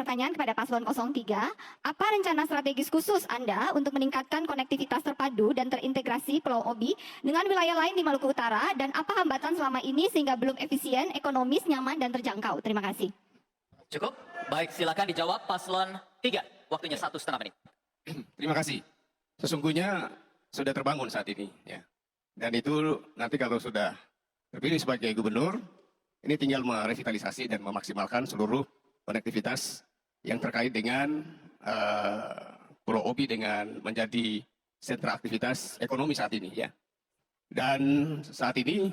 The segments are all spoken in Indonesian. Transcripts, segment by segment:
pertanyaan kepada Paslon 03. Apa rencana strategis khusus Anda untuk meningkatkan konektivitas terpadu dan terintegrasi Pulau Obi dengan wilayah lain di Maluku Utara, dan apa hambatan selama ini sehingga belum efisien, ekonomis, nyaman, dan terjangkau? Terima kasih. Cukup? Baik, silakan dijawab Paslon 3. Waktunya 1,5 menit. Terima kasih. Sesungguhnya sudah terbangun saat ini, ya. Dan itu nanti kalau sudah terpilih sebagai gubernur, ini tinggal merevitalisasi dan memaksimalkan seluruh konektivitas yang terkait dengan Pulau Obi dengan menjadi sentra aktivitas ekonomi saat ini, ya. Dan saat ini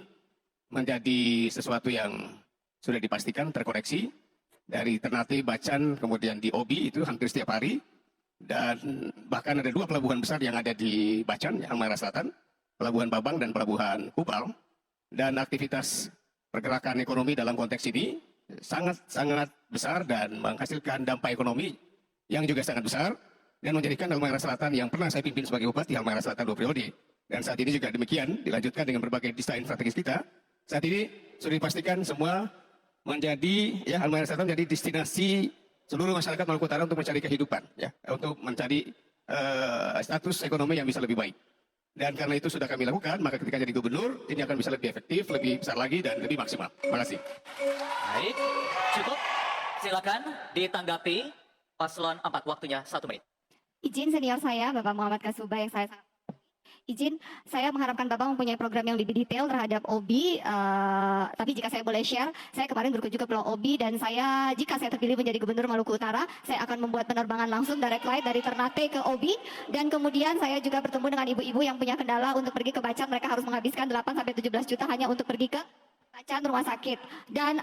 menjadi sesuatu yang sudah dipastikan terkoneksi dari Ternate, Bacan, kemudian di Obi itu hampir setiap hari. Dan bahkan ada 2 pelabuhan besar yang ada di Bacan, Halmahera Selatan, Pelabuhan Babang dan Pelabuhan Kupal. Dan aktivitas pergerakan ekonomi dalam konteks ini sangat besar dan menghasilkan dampak ekonomi yang juga sangat besar dan menjadikan Halmahera Selatan yang pernah saya pimpin sebagai bupati Halmahera Selatan 2 periode. Dan saat ini juga demikian, dilanjutkan dengan berbagai desain strategis kita. Saat ini sudah dipastikan semua menjadi, ya, Halmahera Selatan menjadi destinasi seluruh masyarakat Maluku Utara untuk mencari kehidupan, ya, untuk mencari status ekonomi yang bisa lebih baik. Dan karena itu sudah kami lakukan, maka ketika jadi gubernur, ini akan bisa lebih efektif, lebih besar lagi, dan lebih maksimal. Terima kasih. Baik, cukup. Silakan ditanggapi Paslon 4. Waktunya 1 menit. Izin senior saya, Bapak Muhammad Kasuba, yang saya sangat izin, saya mengharapkan Bapak mempunyai program yang lebih detail terhadap Obi. Tapi jika saya boleh share, saya kemarin berkunjung ke Pulau Obi dan jika saya terpilih menjadi Gubernur Maluku Utara, saya akan membuat penerbangan langsung direct flight dari Ternate ke Obi. Dan kemudian saya juga bertemu dengan ibu-ibu yang punya kendala untuk pergi ke Bacan. Mereka harus menghabiskan 8-17 juta hanya untuk pergi ke Bacan rumah sakit. Dan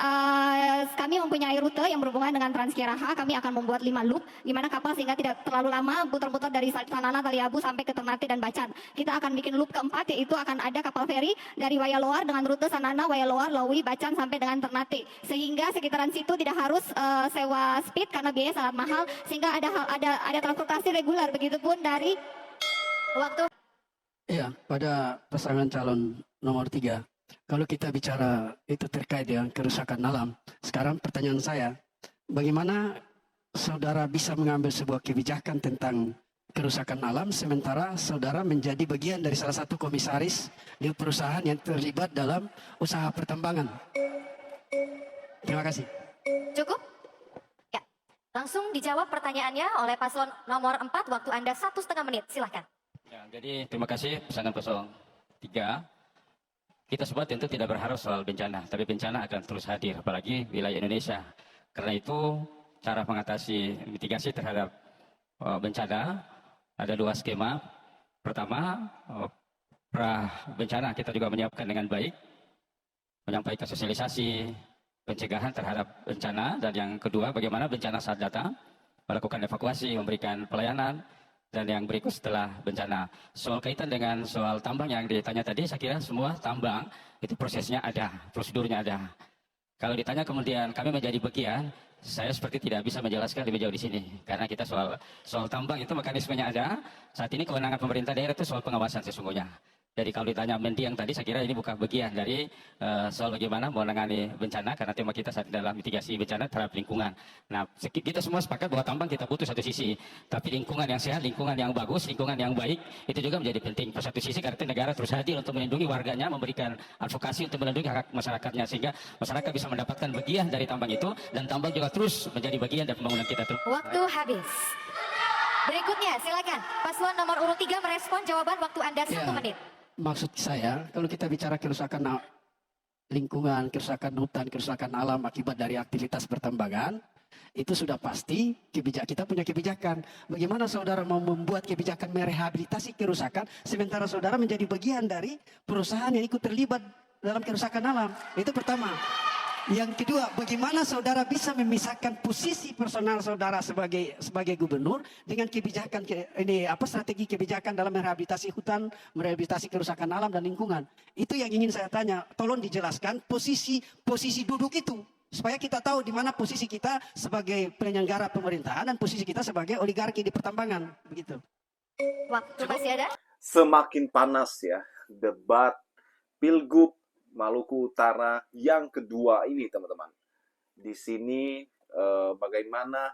kami mempunyai rute yang berhubungan dengan Transkiraha. Kami akan membuat 5 loop, di mana kapal sehingga tidak terlalu lama putar-putar dari Sanana, Taliabu sampai ke Ternate dan Bacan. Kita akan bikin loop keempat, yaitu akan ada kapal feri dari Wayaloar dengan rute Sanana, Wayaloar, Lawi, Bacan sampai dengan Ternate. Sehingga sekitaran situ tidak harus sewa speed karena biaya sangat mahal, sehingga ada transportasi reguler. Begitupun dari waktu. Ya, pada pasangan calon nomor 3. Kalau kita bicara itu terkait dengan kerusakan alam, sekarang pertanyaan saya, bagaimana saudara bisa mengambil sebuah kebijakan tentang kerusakan alam sementara saudara menjadi bagian dari salah satu komisaris di perusahaan yang terlibat dalam usaha pertambangan? Terima kasih. Cukup? Ya. Langsung dijawab pertanyaannya oleh paslon nomor 4. Waktu Anda 1,5 menit. Silahkan. Ya, jadi terima kasih pasangan 03. Kita semua tentu tidak berharap soal bencana, tapi bencana akan terus hadir, apalagi wilayah Indonesia. Karena itu, cara mengatasi mitigasi terhadap bencana ada 2 skema. Pertama, pra bencana kita juga menyiapkan dengan baik, menyampaikan sosialisasi pencegahan terhadap bencana, dan yang kedua, bagaimana bencana saat datang, melakukan evakuasi, memberikan pelayanan. Dan yang berikut setelah bencana. Soal kaitan dengan soal tambang yang ditanya tadi, saya kira semua tambang itu prosesnya ada, prosedurnya ada. Kalau ditanya kemudian kami menjadi bagian, saya seperti tidak bisa menjelaskan lebih jauh di sini. Karena kita soal tambang itu mekanismenya ada. Saat ini kewenangan pemerintah daerah itu soal pengawasan sesungguhnya. Jadi kalau ditanya mendiang tadi, saya kira ini bukan bagian dari soal bagaimana menangani bencana, karena tema kita saat dalam mitigasi bencana terhadap lingkungan. Nah, kita semua sepakat bahwa tambang kita butuh satu sisi, tapi lingkungan yang sehat, lingkungan yang bagus, lingkungan yang baik, itu juga menjadi penting. Pada satu sisi, karena negara terus hadir untuk melindungi warganya, memberikan advokasi untuk melindungi hak masyarakatnya, sehingga masyarakat bisa mendapatkan bagian dari tambang itu, dan tambang juga terus menjadi bagian dari pembangunan kita. Waktu habis. Berikutnya, silakan. Paslon nomor urut 3 merespon jawaban. Waktu Anda 1 menit. Maksud saya, kalau kita bicara kerusakan lingkungan, kerusakan hutan, kerusakan alam akibat dari aktivitas pertambangan, itu sudah pasti kita punya kebijakan. Bagaimana saudara mau membuat kebijakan merehabilitasi kerusakan, sementara saudara menjadi bagian dari perusahaan yang ikut terlibat dalam kerusakan alam? Itu pertama. Yang kedua, bagaimana saudara bisa memisahkan posisi personal saudara sebagai gubernur dengan kebijakan strategi kebijakan dalam merehabilitasi hutan, merehabilitasi kerusakan alam dan lingkungan. Itu yang ingin saya tanya. Tolong dijelaskan posisi duduk itu supaya kita tahu di mana posisi kita sebagai penyelenggara pemerintahan dan posisi kita sebagai oligarki di pertambangan, begitu. Waktu masih ada? Semakin panas ya debat Pilgub Maluku Utara yang kedua ini, teman-teman. Di sini bagaimana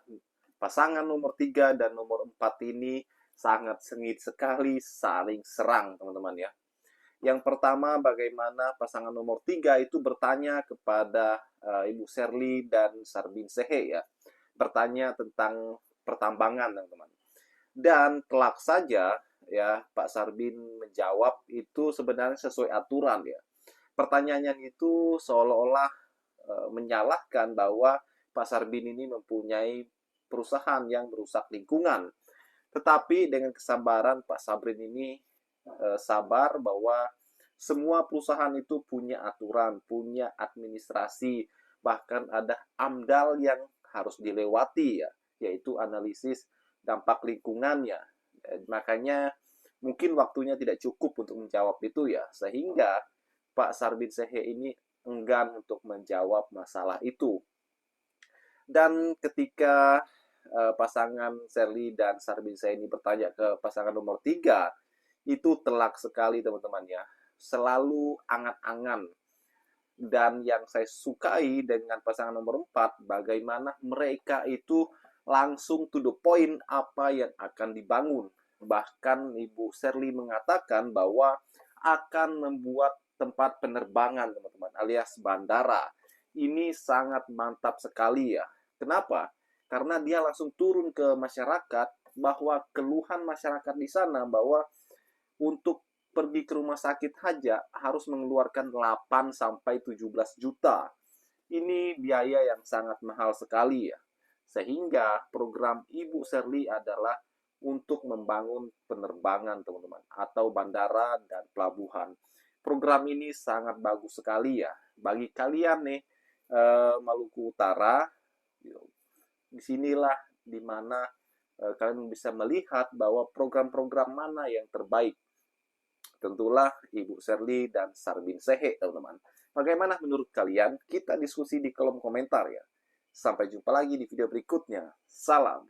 pasangan nomor 3 dan nomor 4 ini sangat sengit sekali saling serang, teman-teman ya. Yang pertama, bagaimana pasangan nomor 3 itu bertanya kepada Ibu Sherly dan Sarbin Sehe ya. Bertanya tentang pertambangan, teman-teman. Dan kelak saja ya Pak Sarbin menjawab itu sebenarnya sesuai aturan ya. Pertanyaannya itu seolah-olah menyalahkan bahwa Pak Sarbin ini mempunyai perusahaan yang merusak lingkungan. Tetapi dengan kesabaran Pak Sabrin ini sabar bahwa semua perusahaan itu punya aturan, punya administrasi, bahkan ada AMDAL yang harus dilewati ya, yaitu analisis dampak lingkungannya. Makanya mungkin waktunya tidak cukup untuk menjawab itu ya, sehingga Pak Sarbin Sehe ini enggan untuk menjawab masalah itu. Dan ketika pasangan Sherly dan Sarbin Sehe ini bertanya ke pasangan nomor 3, itu telak sekali teman-teman ya. Selalu angan-angan. Dan yang saya sukai dengan pasangan nomor 4, bagaimana mereka itu langsung to the point apa yang akan dibangun. Bahkan Ibu Sherly mengatakan bahwa akan membuat tempat penerbangan, teman-teman, alias bandara. Ini sangat mantap sekali ya. Kenapa? Karena dia langsung turun ke masyarakat bahwa keluhan masyarakat di sana bahwa untuk pergi ke rumah sakit saja harus mengeluarkan 8 sampai 17 juta. Ini biaya yang sangat mahal sekali ya. Sehingga program Ibu Sherly adalah untuk membangun penerbangan, teman-teman, atau bandara dan pelabuhan. Program ini sangat bagus sekali ya. Bagi kalian nih, Maluku Utara, disinilah dimana kalian bisa melihat bahwa program-program mana yang terbaik. Tentulah Ibu Sherly dan Sarbin Sehe, teman-teman. Bagaimana menurut kalian? Kita diskusi di kolom komentar ya. Sampai jumpa lagi di video berikutnya. Salam.